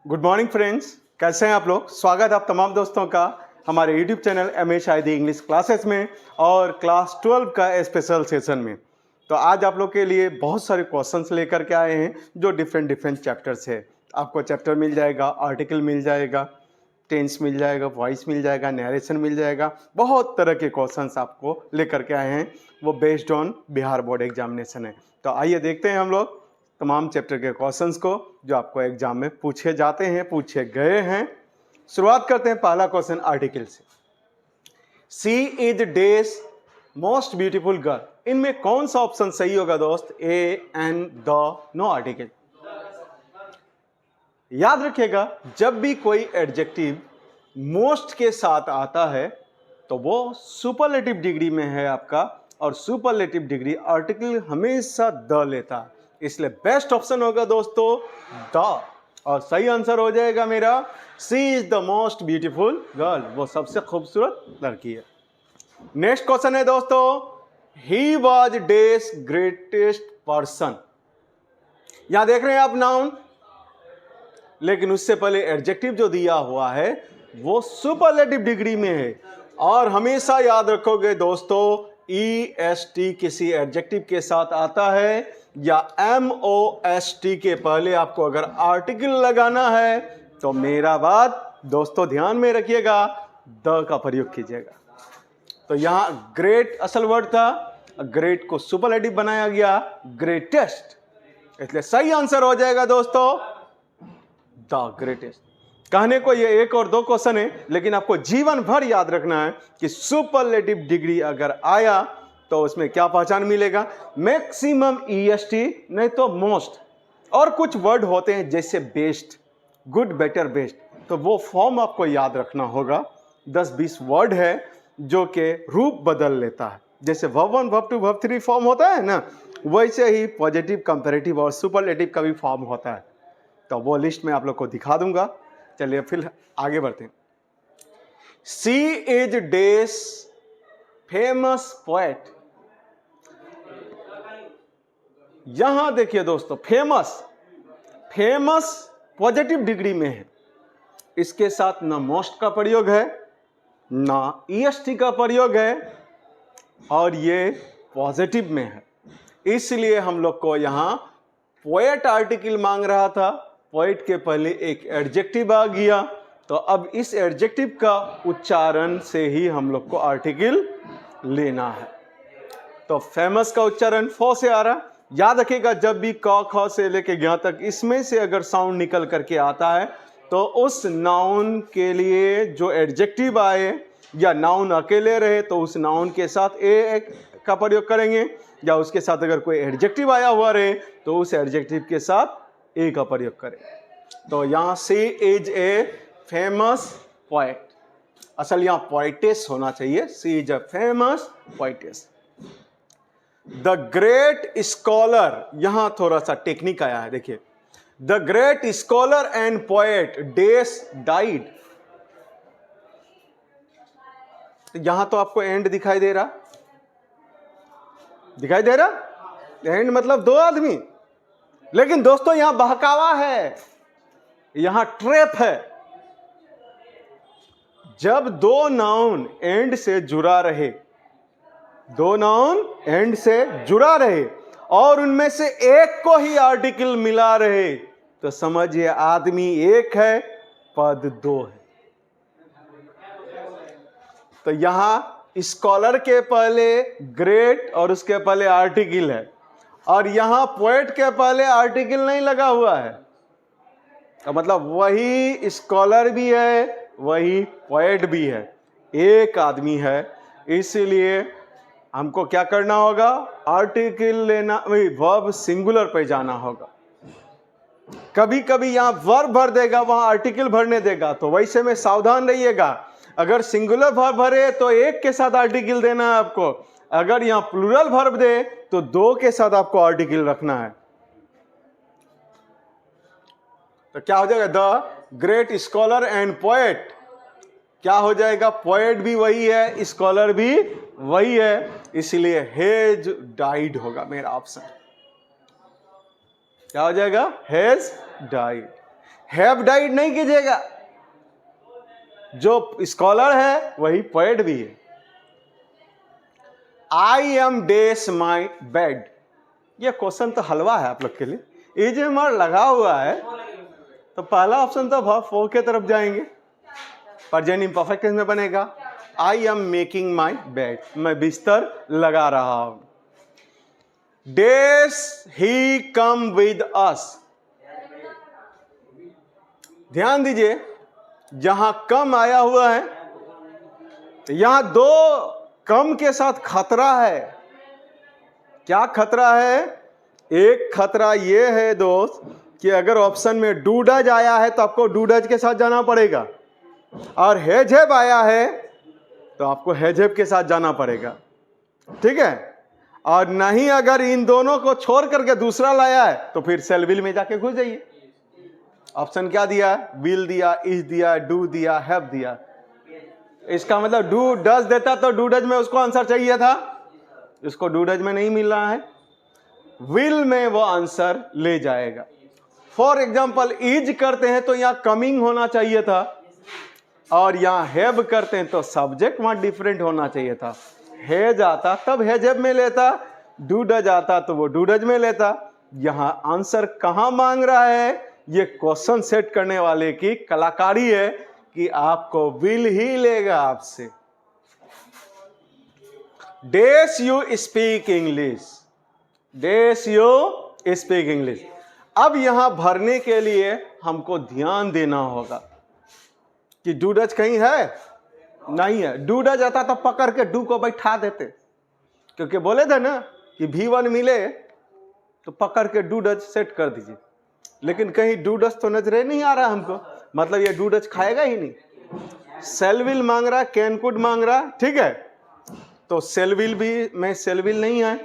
Good morning friends, कैसे हैं आप लोग। स्वागत है आप तमाम दोस्तों का हमारे YouTube channel MA Shahidi English classes में और क्लास 12 का स्पेशल सेशन में। तो आज आप लोग के लिए बहुत सारे क्वेश्चंस लेकर के आए हैं जो डिफरेंट चैप्टर्स है। आपको चैप्टर मिल जाएगा, आर्टिकल मिल जाएगा, टेंस मिल जाएगा, वॉइस मिल जाएगा, नरेशन मिल जाएगा। बहुत तरह के क्वेश्चंस आपको लेकर के आए हैं, वो based on Bihar board examination है। तो आइए देखते हैं हम लोग तमाम चैप्टर के क्वेश्चंस को जो आपको एग्जाम में पूछे जाते हैं, पूछे गए हैं। शुरुआत करते हैं पहला क्वेश्चन आर्टिकल से। She is dash most beautiful girl, इनमें कौन सा ऑप्शन सही होगा दोस्त? A and the, no article. याद रखिएगा, जब भी कोई एडजेक्टिव मोस्ट के साथ आता है तो वो सुपरलेटिव डिग्री में है आपका, और सुपरलेटिव डिग्री आर्टिकल हमेशा द लेता है, इसलिए बेस्ट ऑप्शन होगा दोस्तों द, और सही आंसर हो जाएगा मेरा she is the most beautiful girl, वो सबसे खूबसूरत लड़की है। नेक्स्ट क्वेश्चन है दोस्तों, he was dash greatest person. यहां देख रहे हैं आप नाउन, लेकिन उससे पहले एडजेक्टिव जो दिया हुआ है वो सुपरलेटिव डिग्री में है। और हमेशा याद रखोगे दोस्तों, EST किसी एडजेक्टिव के साथ आता है या MOST के पहले आपको अगर आर्टिकल लगाना है तो मेरा बात दोस्तों ध्यान में रखिएगा, द का प्रयोग कीजिएगा। तो यहां ग्रेट असल वर्ड था, ग्रेट को सुपरलेटिव बनाया गया ग्रेटेस्ट, इसलिए सही आंसर हो जाएगा दोस्तों द ग्रेटेस्ट। कहने को ये एक और दो क्वेश्चन है, लेकिन आपको जीवन भर याद रखना है कि सुपरलेटिव डिग्री अगर आया तो उसमें क्या पहचान मिलेगा? मैक्सिमम EST, नहीं तो मोस्ट। और कुछ वर्ड होते हैं जैसे बेस्ट, गुड, बेटर, बेस्ट, तो वो फॉर्म आपको याद रखना होगा। 10-20 वर्ड है जो के रूप बदल लेता है, जैसे वर्ब 1, वर्ब 2, वर्ब 3 फॉर्म होता है ना, वैसे ही पॉजिटिव, कंपैरेटिव और सुपरलेटिव का भी फॉर्म होता है। तो वो लिस्ट में आप लोग को दिखा दूंगा। चलिए फिर आगे बढ़ते हैं। सी इज डेज फेमस पोएट। यहां देखिए दोस्तों, फेमस पॉजिटिव डिग्री में है, इसके साथ ना मोस्ट का प्रयोग है ना EST का प्रयोग है, और ये पॉजिटिव में है, इसलिए हम लोग को यहां पोएट आर्टिकल मांग रहा था। पोएट के पहले एक एडजेक्टिव आ गया, तो अब इस एडजेक्टिव का उच्चारण से ही हम लोग को आर्टिकल लेना है। तो फेमस का उच्चारण फ से आ रहा। याद रखिएगा, जब भी क ख से लेके ग तक इसमें से अगर साउंड निकल करके आता है तो उस नाउन के लिए जो एडजेक्टिव आए, या नाउन अकेले रहे तो उस नाउन के साथ ए का प्रयोग करेंगे, या उसके साथ अगर कोई एडजेक्टिव आया हुआ रहे तो उस एडजेक्टिव के साथ ए का प्रयोग करें। तो यहां she is a famous poet, असल यहां पोएटेस होना चाहिए। She is a famous poetess. The great scholar, यहां थोड़ा सा टेक्निक आया है, देखिए। The great scholar and poet dash died. यहां तो आपको एंड दिखाई दे रहा, एंड मतलब दो आदमी, लेकिन दोस्तों यहां बहकावा है, यहां ट्रैप है। जब दो नाउन एंड से जुड़ा रहे, और उनमें से एक को ही आर्टिकल मिला रहे, तो समझिए आदमी एक है, पद दो है। तो यहां स्कॉलर के पहले ग्रेट और उसके पहले आर्टिकल है, और यहां पोएट के पहले आर्टिकल नहीं लगा हुआ है, तो मतलब वही स्कॉलर भी है, वही पोएट भी है, एक आदमी है। इसलिए हमको क्या करना होगा? आर्टिकल लेना, वर्ब सिंगुलर पे जाना होगा। कभी कभी यहां वर्ब भर देगा, वहां आर्टिकल भरने देगा, तो वैसे में सावधान रहिएगा। अगर सिंगुलर वर्ब भरे तो एक के साथ आर्टिकल देना है आपको, अगर यहां प्लूरल वर्ब दे तो दो के साथ आपको आर्टिकल रखना है। तो क्या हो जाएगा? The great scholar and poet, क्या हो जाएगा? पोएट भी वही है, स्कॉलर भी वही है, इसलिए हैज डाइड होगा मेरा ऑप्शन। क्या हो जाएगा? Has died. हैव डाइड नहीं कीजिएगा। जो स्कॉलर है वही पोएट भी है। I am dash my bed, ये क्वेश्चन तो हलवा है आप लोग के लिए। इजमर लगा हुआ है तो पहला ऑप्शन तो वर्ब फोर के तरफ जाएंगे, प्रेजेंट इम्परफेक्ट टेंस में बनेगा। I am making my bed, मैं बिस्तर लगा रहा हूं। डेस ही कम विद अस, ध्यान दीजिए जहां कम आया हुआ है तो यहां दो कम के साथ खतरा है। क्या खतरा है? एक खतरा यह है दोस्त कि अगर ऑप्शन में डूडज आया है तो आपको डूडज के साथ जाना पड़ेगा, और हैजेब आया है तो आपको हैजेब के साथ जाना पड़ेगा, ठीक है। और नहीं अगर इन दोनों को छोड़ करके दूसरा लाया है तो फिर सेल विल में जाके घुस जाइए। ऑप्शन क्या दिया है? विल दिया, इज दिया, डू दिया, हैव दिया। इसका मतलब डू डज देता तो डूडज में उसको आंसर चाहिए था, इसको डूडज में नहीं मिल रहा है, विल में वो आंसर ले जाएगा। फॉर एग्जाम्पल इज करते हैं तो यहां कमिंग होना चाहिए था, और यहां हैव करते हैं तो सब्जेक्ट वहां डिफरेंट होना चाहिए था। हैज आता तब हैजेब में लेता, डूडज आता तो वो डूडज में लेता। यहां आंसर कहां मांग रहा है? ये क्वेश्चन सेट करने वाले की कलाकारी है कि आपको विल ही लेगा आपसे। Dash you speak English, dash you speak English. अब यहां भरने के लिए हमको ध्यान देना होगा कि डूडज कहीं है, नहीं है। डूडज आता तो पकड़ के डू को बैठा देते, क्योंकि बोले थे ना कि V1 मिले तो पकड़ के डूडज सेट कर दीजिए, लेकिन कहीं डूडज तो नजरे नहीं आ रहा हमको, मतलब ये डूडज खाएगा ही नहीं। सेल विल मांग रहा, कैन कुड मांग रहा, ठीक है, तो सेल विल भी में सेल विल नहीं है,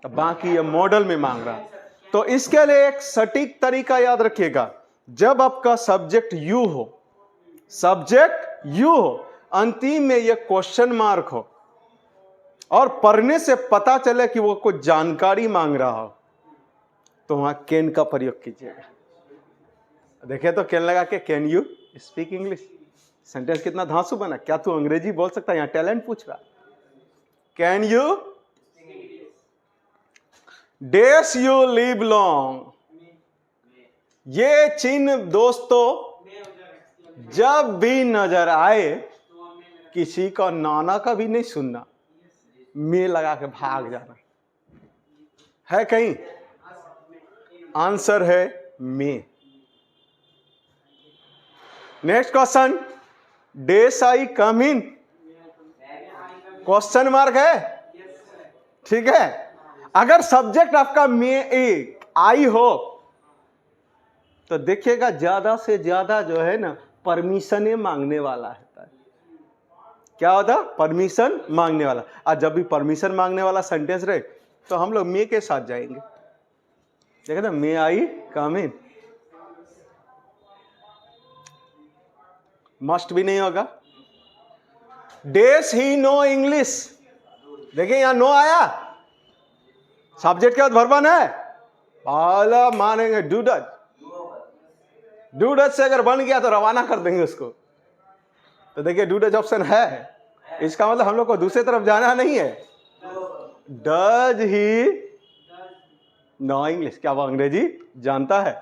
तो बाकी ये मॉडल में मांग रहा। तो इसके लिए एक सटीक तरीका याद रखिएगा, जब आपका सब्जेक्ट यू हो, सब्जेक्ट यू हो, अंतिम में ये क्वेश्चन मार्क हो और पढ़ने से पता चले कि वो कुछ जानकारी मांग रहा हो, तो वहां कैन का प्रयोग कीजिएगा। देखे तो कैन लगा के can you speak English, sentence कितना धांसू बना। क्या तू अंग्रेजी बोल सकता है? यहां टैलेंट पूछ रहा। Can you, dash you live long, ये चिन्ह दोस्तों जब भी नजर आए किसी का नाना का भी नहीं सुनना, में लगा के भाग जाना है। कहीं आंसर है में। नेक्स्ट क्वेश्चन, डेस आई कम इन, क्वेश्चन मार्क है, ठीक है। अगर सब्जेक्ट आपका में आई हो तो देखिएगा ज्यादा से ज्यादा जो है ना परमिशन मांगने वाला है। क्या होता? परमिशन मांगने वाला। और जब भी परमिशन मांगने वाला सेंटेंस रहे तो हम लोग मे के साथ जाएंगे। देखा ना, मे आई कम इन, मस्ट भी नहीं होगा। डेस ही नो इंग्लिश, देखिए यहां नो आया, सब्जेक्ट के बाद वर्बन है, पहला मानेंगे डूडज, डूडज से अगर बन गया तो रवाना कर देंगे उसको। तो देखिए डूडज ऑप्शन है, इसका मतलब हम लोग को दूसरी तरफ जाना नहीं है। डज ही नो इंग्लिश, क्या वो अंग्रेजी जानता है?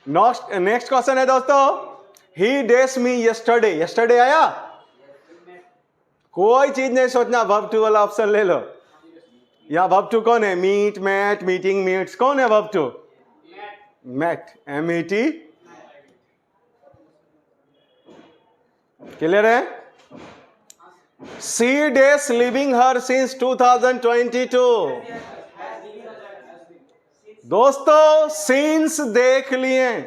नेक्स्ट क्वेश्चन है दोस्तों, ही डेस मी यस्टरडे, यस्टरडे आया, कोई चीज नहीं सोचना, वर्ब टू वाला ऑप्शन ले लो। यहां वर्ब टू कौन है? मीट, मैट, मीटिंग, मीट्स, कौन है verb two? Met, MET। Clear है? She dash living here since 2022। दोस्तों सिंस देख लिए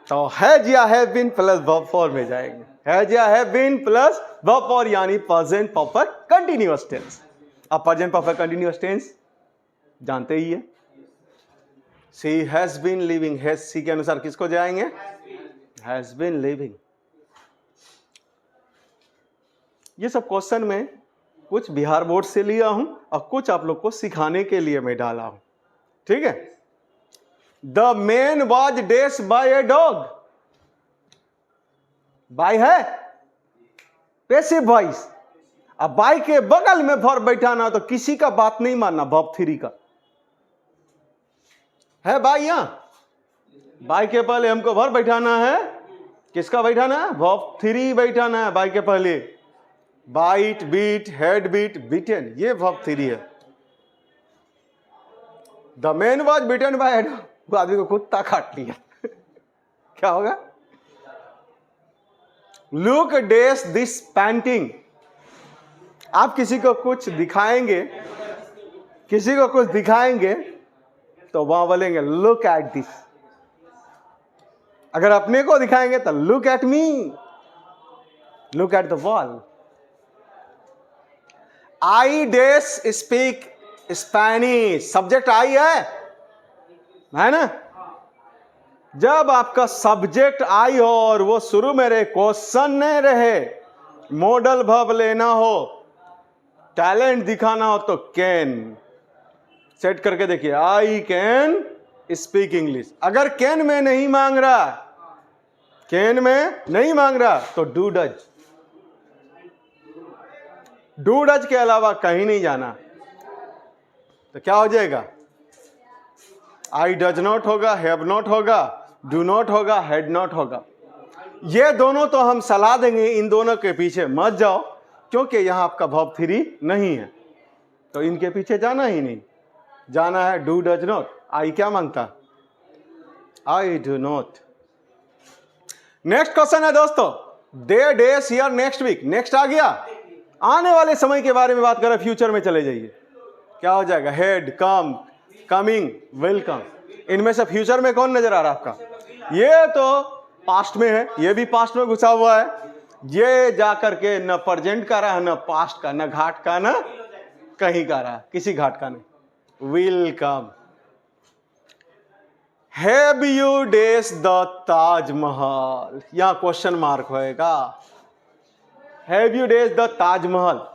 तो हैज या have been plus verb four में जाएंगे। हैज या have been plus verb four यानी प्रेजेंट परफेक्ट कंटीन्यूअस टेंस। अब प्रेजेंट परफेक्ट कंटीन्यूअस टेंस जानते ही है, she has been living, has she के अनुसार किसको जाएंगे? Has been living. ये सब क्वेश्चन में कुछ बिहार बोर्ड से लिया हूं और कुछ आप लोग को सिखाने के लिए मैं डाला हूं, ठीक है। The man was dash by a dog. By है पैसिव वॉइस। अब बाय के बगल में वर्ब बैठाना तो किसी का बात नहीं मानना, वर्ब 3 का है बाय। यहां बाय के पहले हमको वर्ब बैठाना है। किसका बैठाना है? वर्ब 3 बैठाना है बाय के पहले। Bite, bit, had bit, bitten, ये वर्ब 3 है। The man was bitten by a dog, वो आदमी को कुत्ता काट लिया। क्या होगा? Look dash this painting. आप किसी को कुछ दिखाएंगे, किसी को कुछ दिखाएंगे तो वहां बोलेंगे लुक एट दिस। अगर अपने को दिखाएंगे तो look at me, look at the wall. I dash speak Spanish. Subject I है ना? जब आपका सब्जेक्ट आई हो और वो शुरू में रहे, क्वेश्चन नहीं रहे, मॉडल वर्ब लेना हो, टैलेंट दिखाना हो तो कैन सेट करके देखिए। I can speak English. अगर कैन में नहीं मांग रहा, कैन में नहीं मांग रहा तो डू डज। डू डज के अलावा कहीं नहीं जाना। तो क्या हो जाएगा? आई डज नॉट होगा, हैव नॉट होगा, डू नॉट होगा, हैड नॉट होगा। ये दोनों तो हम सलाह देंगे, इन दोनों के पीछे मत जाओ, क्योंकि यहां आपका वर्ब 3 नहीं है, तो इनके पीछे जाना ही नहीं। जाना है डू डज नॉट। आई क्या मांगता? I do not. Next question है दोस्तों, डे, डेस, ईयर, नेक्स्ट वीक। नेक्स्ट आ गया, आने वाले समय के बारे में बात करें, फ्यूचर में चले जाइए। क्या हो जाएगा? हेड, कम, कमिंग, वेलकम। इनमें से फ्यूचर में कौन नजर आ रहा है आपका? ये तो पास्ट में है, ये भी पास्ट में घुसा हुआ है। ये जाकर के न प्रेजेंट का रहा है, न पास्ट का, न घाट का, न कहीं का रहा, किसी घाट का नहीं। Will come. Have you dash the Taj Mahal? यहां क्वेश्चन मार्क होएगा। Have you dash the Taj Mahal.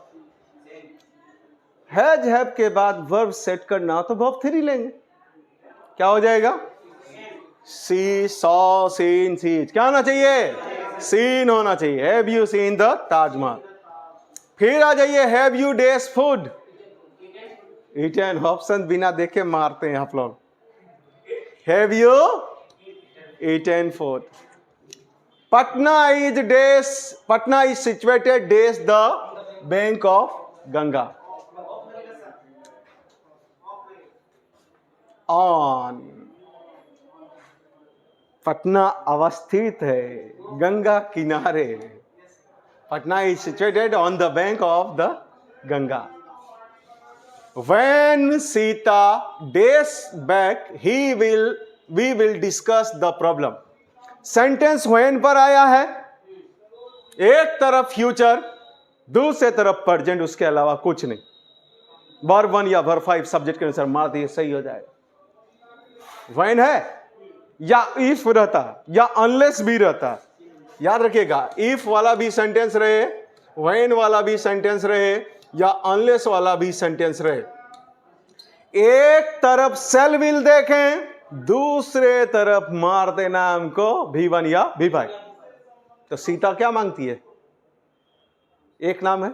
Has, have के बाद वर्ब सेट करना तो वर्ब 3 लेंगे। क्या हो जाएगा? See, saw, seen, sees. क्या होना चाहिए? सीन होना चाहिए। Have you seen the Taj Mahal. फिर आ जाइए, have you dash food eaten. Option बिना देखे मारते हैं आप लोग। Have you eaten food. Patna is dash, Patna is situated dash the bank of Ganga. On, Patna अवस्थित है गंगा किनारे। Patna is situated on the bank of the Ganga. When सीता days back, we will discuss the problem. Sentence when पर आया है, एक तरफ फ्यूचर, दूसरे तरफ प्रेजेंट, उसके अलावा कुछ नहीं। वर्ब 1 या वर्ब 5 सब्जेक्ट के अनुसार मार दिए, सही हो जाएगा। when है या इफ रहता या अनलेस भी रहता। याद रखिएगा, इफ वाला भी सेंटेंस रहे, when वाला भी सेंटेंस रहे, या अनलेस वाला भी सेंटेंस रहे। एक तरफ सेल विल देखें, दूसरे तरफ मार देना हमको V1 या V5। तो सीता क्या मांगती है? एक नाम है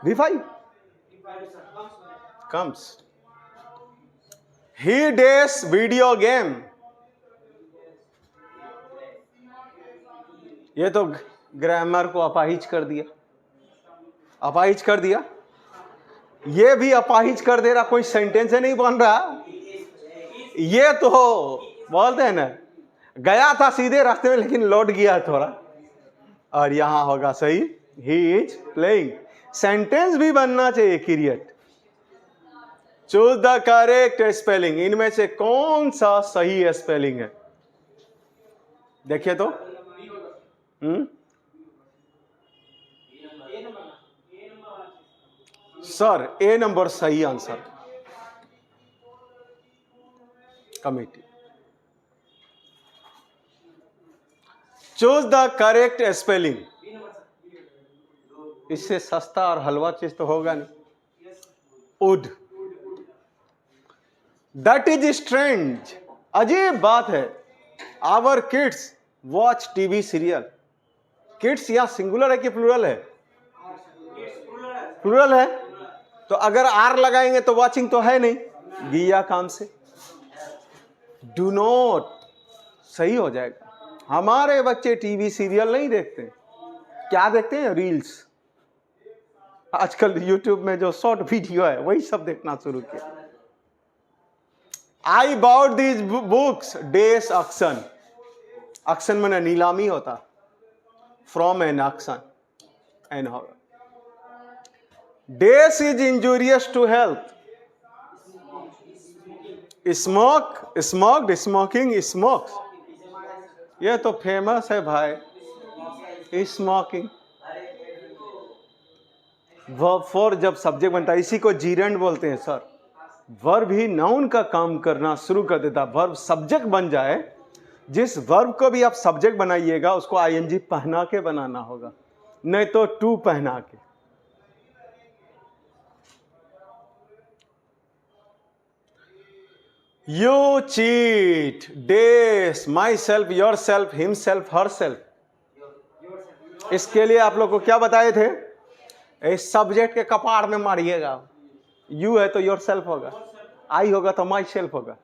V5, कम्स। ही डेस वीडियो गेम। ये तो ग्रामर को अपाहिज कर दिया, अपाहिज कर दिया। ये भी अपाहिज कर दे रहा, कोई सेंटेंस नहीं बन रहा। ये तो बोलते हैं ना, गया था सीधे रास्ते में लेकिन लौट गया थोड़ा। और यहां होगा सही, ही इज प्लेइंग। सेंटेंस भी बनना चाहिए create. Choose the correct spelling. इनमें से कौन सा सही स्पेलिंग है? देखिए तो सर, ए नंबर सही answer. Committee. Choose the correct spelling. इससे सस्ता और हलवा चीज तो होगा नहीं। वुड। That is strange. अजीब बात है, our kids watch TV serial. Kids यहाँ सिंगुलर है कि प्लूरल है? प्लूरल है। तो अगर आर लगाएंगे तो वॉचिंग तो है नहीं, गिया काम से। डू नॉट सही हो जाएगा। हमारे बच्चे टीवी सीरियल नहीं देखते, क्या देखते हैं? रील्स। आजकल यूट्यूब में जो शॉर्ट वीडियो है वही सब देखना शुरू किया। I bought these books dash auction. Auction में नीलामी होता, फ्रॉम एन ऑक्शन एन हाउ। Dash is injurious to health. Smoking smokes, ये तो फेमस है भाई, स्मोकिंग। वर्ब फॉर जब सब्जेक्ट बनता है, इसी को जीरेंड बोलते हैं सर। वर्ब ही नाउन का काम करना शुरू कर देता। वर्ब सब्जेक्ट बन जाए, जिस वर्ब को भी आप सब्जेक्ट बनाइएगा उसको आईएनजी पहना के बनाना होगा, नहीं तो टू पहना के। You cheat, dash, myself, yourself, himself, herself. इसके लिए आप लोग को क्या बताए थे? इस सब्जेक्ट के कपाड़ में मारिएगा। यू है तो योर सेल्फ होगा, आई होगा तो माई सेल्फ होगा।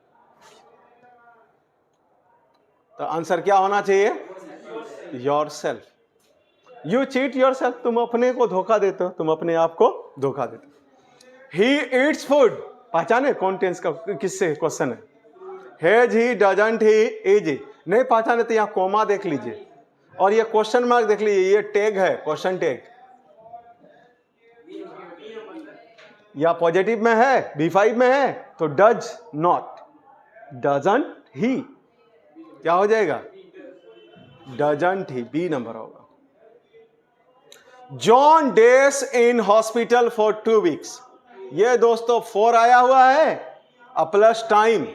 तो आंसर क्या होना चाहिए? Your self. You cheat your self, तुम अपने को धोखा देते हो, तुम अपने आप को धोखा देते हो। ही ईट्स फूड, पहचाने कौन टेंस का किससे क्वेश्चन है? Has he, doesn't he, is he. नहीं पहचाने तो यहां कोमा देख लीजिए और ये क्वेश्चन मार्क देख लीजिए, ये टैग है, क्वेश्चन टैग। या पॉजिटिव में है, B5 में है तो डज नॉट, डजंट ही क्या हो जाएगा? डजंट ही, बी नंबर होगा। John dash in hospital for 2 weeks. ये दोस्तों 4 आया हुआ है, प्लस टाइम,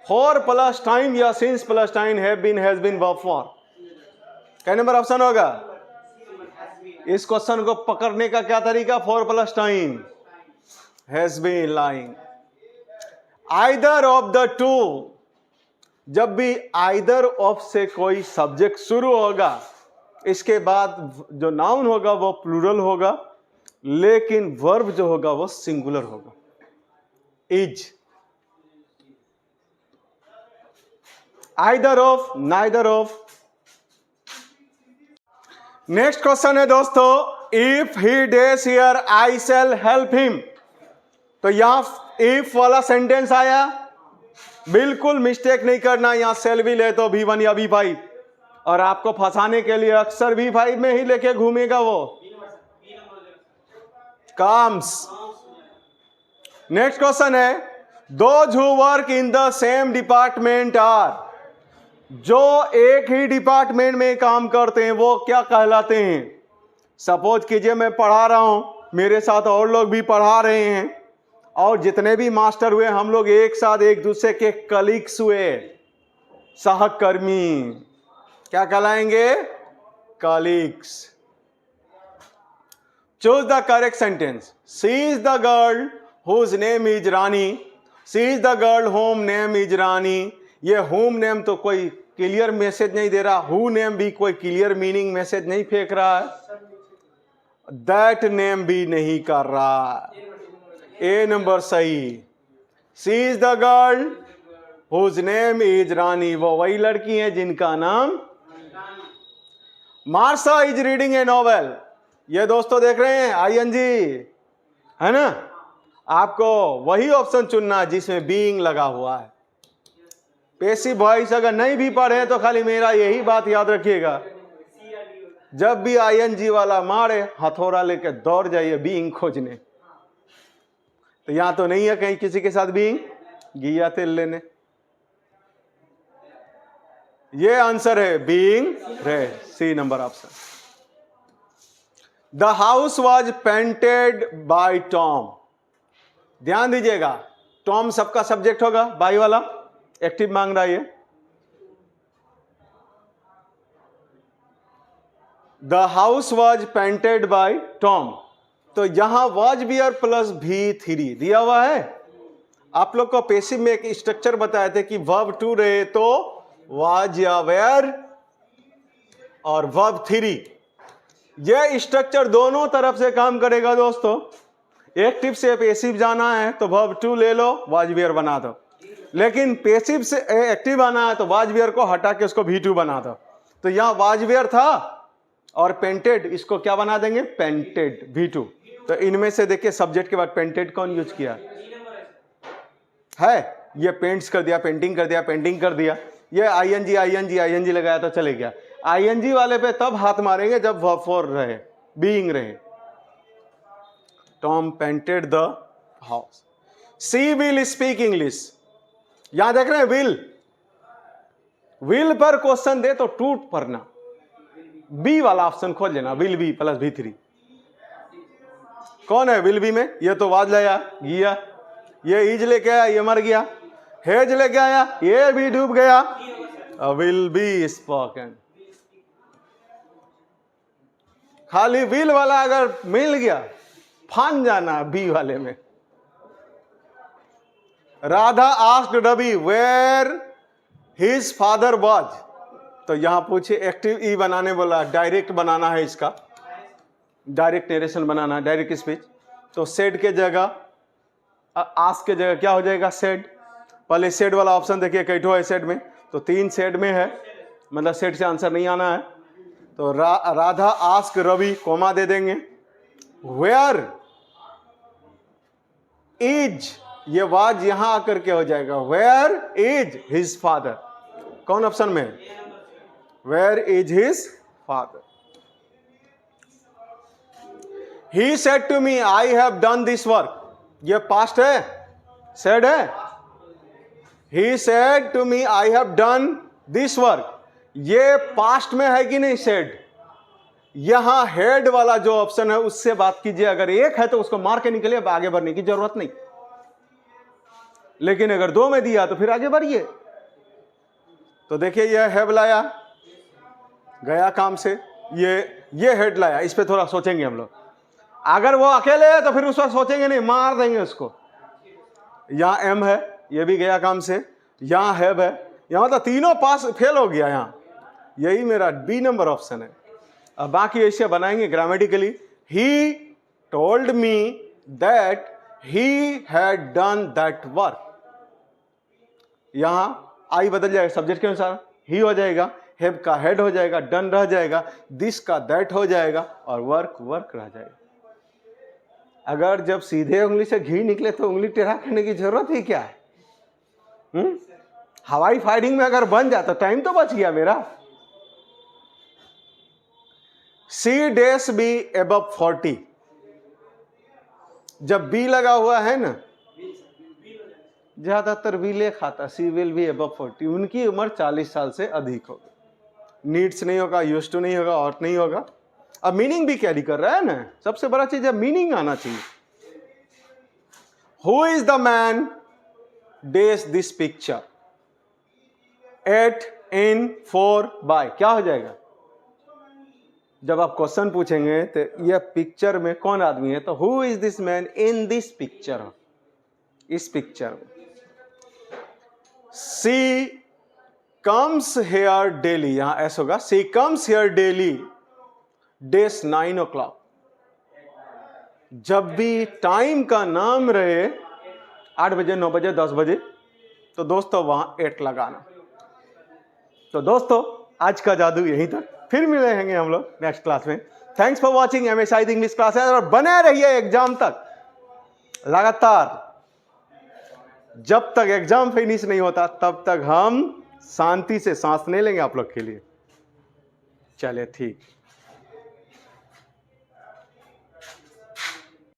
4 प्लस टाइम या since plus time, have been, has been, verb four. क्या नंबर ऑप्शन होगा? इस क्वेश्चन को पकड़ने का क्या तरीका? 4 plus time, has been, lying. Either of the two, जब भी आइदर ऑफ से कोई सब्जेक्ट शुरू होगा, इसके बाद जो नाउन होगा वो प्लूरल होगा, लेकिन वर्ब जो होगा वो सिंगुलर होगा, is. Either of, neither of. Next question है दोस्तों, if he days here I shell help him. तो यहां इफ वाला सेंटेंस आया, बिल्कुल मिस्टेक नहीं करना। यहां सेल भी ले तो V1 या V5, और आपको फंसाने के लिए अक्सर V5 में ही लेके घूमेगा वो, कम्स। नेक्स्ट क्वेश्चन है, those who work in the same department are. जो एक ही डिपार्टमेंट में काम करते हैं वो क्या कहलाते हैं? सपोज कीजिए मैं पढ़ा रहा हूं, मेरे साथ और लोग भी पढ़ा रहे हैं, और जितने भी मास्टर हुए हम लोग एक साथ एक दूसरे के कलीग्स हुए, सहकर्मी, क्या कहलाएंगे? Colleagues. Choose the correct sentence. She is the girl whose name is Rani, she is the girl home name is Rani. ये होम नेम तो कोई क्लियर मैसेज नहीं दे रहा, हु नेम भी कोई क्लियर मीनिंग मैसेज नहीं फेंक रहा है, दैट नेम भी नहीं कर रहा। ए नंबर सही। She is the girl whose name is Rani, वो वही लड़की है जिनका नाम। Marsha is reading a novel. ये दोस्तों देख रहे हैं आईएनजी है ना, आपको वही ऑप्शन चुनना है जिसमें बीइंग लगा हुआ है। पैसिव वॉइस अगर नहीं भी पढ़े तो खाली मेरा यही बात याद रखिएगा, जब भी आईएनजी वाला मारे हथौड़ा लेके दौड़ जाइए बीइंग खोजने। तो यहां तो नहीं है कहीं किसी के साथ बीइंग, गिया तेल लेने। ये आंसर है being read, C number option. The house was painted by Tom. ध्यान दीजिएगा, टॉम सबका सब्जेक्ट होगा, बाई वाला एक्टिव मांग रहा है। The house was painted by Tom, तो यहां वॉज बियर प्लस V3 दिया हुआ है, आप लोग को पैसिव में एक स्ट्रक्चर बताए थे कि वर्ब टू रहे तो वाज या वेयर और वर्ब थ्री, यह स्ट्रक्चर दोनों तरफ से काम करेगा दोस्तों। एक्टिव से पैसिव जाना है तो वर्ब टू ले लो, वाज वेयर बना दो, लेकिन पैसिव से एक्टिव आना है तो वाज वेयर को हटा के उसको V2 बना दो। तो यहां वाज वेयर था और पेंटेड, इसको क्या बना देंगे, पेंटेड V2। तो इनमें से देखिए सब्जेक्ट के बाद पेंटेड कौन यूज किया है, ये पेंट्स कर दिया, पेंटिंग कर दिया, पेंटिंग कर दिया, ये आईएनजी लगाया तो चले गया। आईएनजी वाले पे तब हाथ मारेंगे जब वर्ब फोर रहे, बीइंग रहे। Tom painted the house. She will speak English, यहां देख रहे हैं विल पर क्वेश्चन दे तो टूट पड़ना, बी वाला ऑप्शन खोल लेना, विल बी प्लस V3। कौन है विल बी में, ये तो वाज लाया गया, ये इज लेके आया ये मर गया, हेज लेके आया ये भी डूब गया, विल बी स्पोकन। खाली विल वाला अगर मिल गया फान जाना बी वाले में। Radha asked Ravi where his father was, तो यहां पूछे एक्टिव ई बनाने बोला, डायरेक्ट बनाना है इसका, डायरेक्ट नरेशन बनाना, डायरेक्ट स्पीच। तो सेड के जगह आस्क के जगह क्या हो जाएगा, सेड। पहले सेड वाला ऑप्शन देखिए कैठो है सेड में, तो 3 सेड में है, मतलब सेड से आंसर नहीं आना है। तो राधा आस्क रवि कोमा दे देंगे, वेयर इज, ये वाज यहां आकर के हो जाएगा, वेयर इज हिज फादर। कौन ऑप्शन में है, where is his father. He said to me I have done this work, ये पास्ट है, सेड है। He said to me I have done this work, ये पास्ट में है कि नहीं सेड। यहां हेड वाला जो ऑप्शन है उससे बात कीजिए, अगर एक है तो उसको मार के निकलिए, आगे बढ़ने की जरूरत नहीं। लेकिन अगर 2 में दिया तो फिर आगे बढ़िए। तो देखिए ये हैव लाया गया काम से, ये हेड लाया, इस पे थोड़ा सोचेंगे हम लोग। अगर वो अकेले है तो फिर उस पर सोचेंगे नहीं, मार देंगे उसको। यहां एम है, ये भी गया काम से, यहां हैव है, यहां मतलब तीनों पास फेल हो गया यहां, यही मेरा बी नंबर ऑप्शन है। अब बाकी ऐसे बनाएंगे grammatically. He told me that he had done that work, यहां आई बदल जाएगा सब्जेक्ट के अनुसार, ही हो जाएगा, हैव का हेड हो जाएगा, डन रह जाएगा, दिस का दैट हो जाएगा, और वर्क वर्क रह जाएगा। अगर जब सीधे उंगली से घी निकले तो उंगली टेढ़ा करने की जरूरत ही क्या है। हवाई फायरिंग में अगर बन जाता टाइम तो बच गया मेरा। सी डैश बी एबव 40, जब बी लगा हुआ है ना, ज्यादातर विले खाता, सी विल बी एबव 40, उनकी उम्र 40 साल से अधिक होगी। नीड्स नहीं होगा, यूज्ड टू नहीं होगा, और नहीं होगा। अब मीनिंग भी कैरी कर रहा है ना, सबसे बड़ा चीज है मीनिंग आना चाहिए। Who is the man dash this picture at in 4 by, क्या हो जाएगा। जब आप क्वेश्चन पूछेंगे तो यह पिक्चर में कौन आदमी है, तो who is this man in this picture, इस पिक्चर में। सी कम्स हेयर डेली, यहां एस होगा, she comes here daily dash 9 o'clock, जब भी टाइम का नाम रहे 8 बजे 9 बजे 10 बजे, तो दोस्तों वहां 8 लगाना। तो दोस्तों आज का जादू यहीं तक, फिर मिलेंगे हम लोग नेक्स्ट क्लास में। Thanks for watching MSI English classes, और बने रहिए एग्जाम तक लगातार। जब तक एग्जाम फिनिश नहीं होता तब तक हम शांति से सांस नहीं लेंगे आप लोग के लिए। चलिए ठीक।